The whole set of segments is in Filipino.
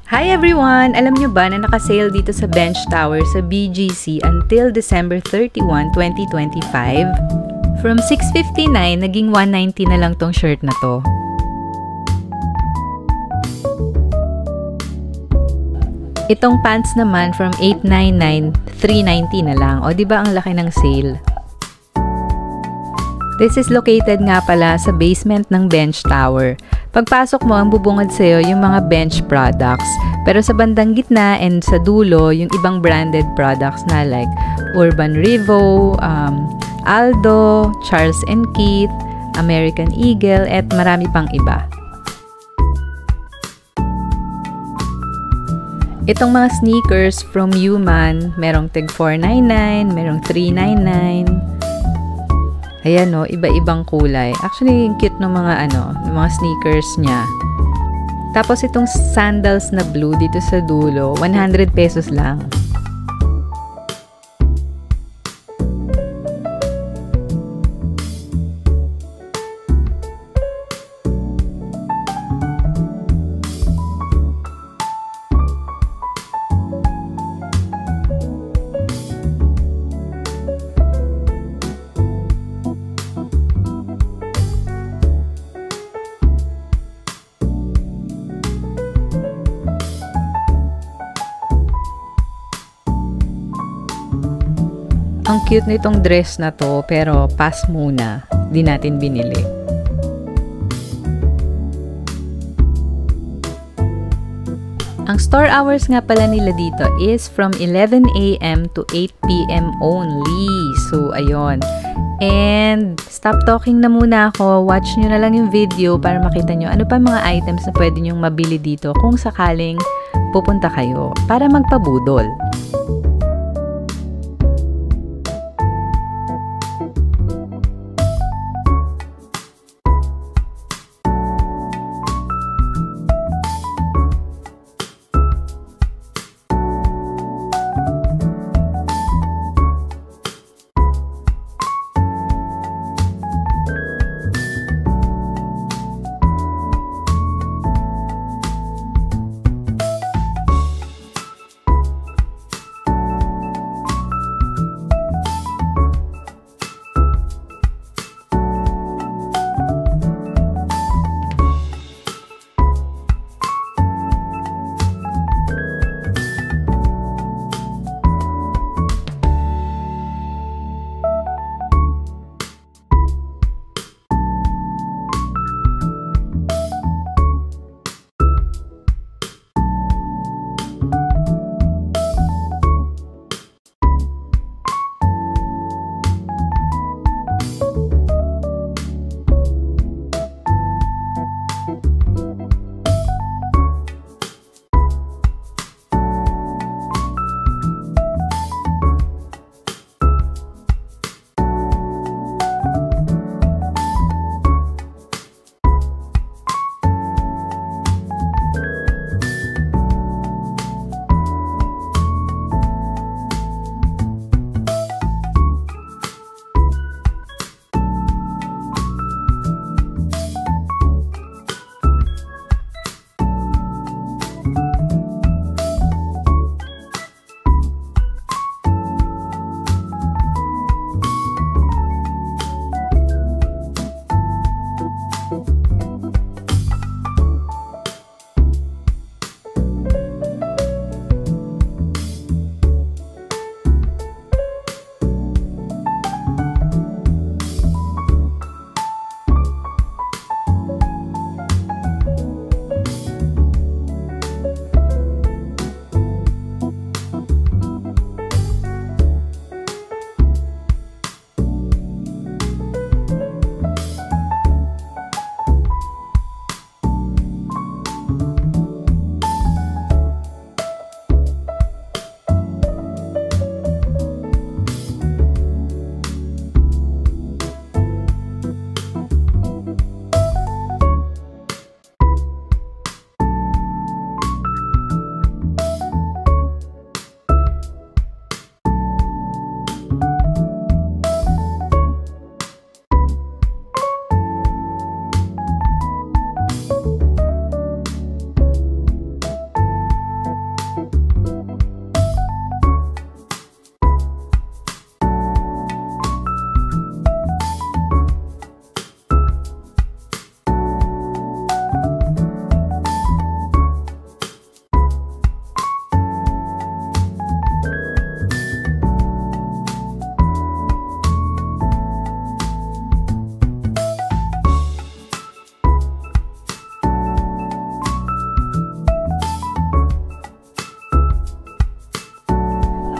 Hi everyone! Alam nyo ba na nakasale dito sa Bench Tower sa BGC until December 31, 2025? From $659, naging $190 na lang tong shirt na to. Itong pants naman from $899, $390 na lang. O diba ang laki ng sale? This is located nga pala sa basement ng Bench Tower. Pagpasok mo, ang bubungad sa'yo yung mga bench products. Pero sa bandang gitna and sa dulo, yung ibang branded products na like Urban Revo, Aldo, Charles & Keith, American Eagle, at marami pang iba. Itong mga sneakers from Human, merong tig $499, merong $399. Ayan o, iba-ibang kulay. Actually, yung cute ng mga mga sneakers niya. Tapos itong sandals na blue dito sa dulo, 100 pesos lang. Ang cute nitong dress na to, pero pass muna. Di natin binili. Ang store hours nga pala nila dito is from 11 a.m. to 8 p.m. only. So, ayun. And, stop talking na muna ako. Watch nyo na lang yung video para makita nyo ano pa mga items na pwede nyong mabili dito kung sakaling pupunta kayo para magpabudol.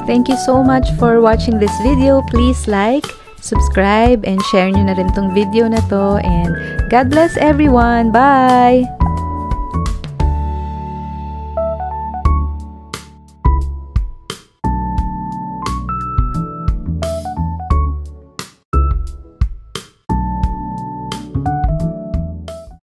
Thank you so much for watching this video. Please like, subscribe, and share nyo na rin tong video na to. And God bless everyone. Bye!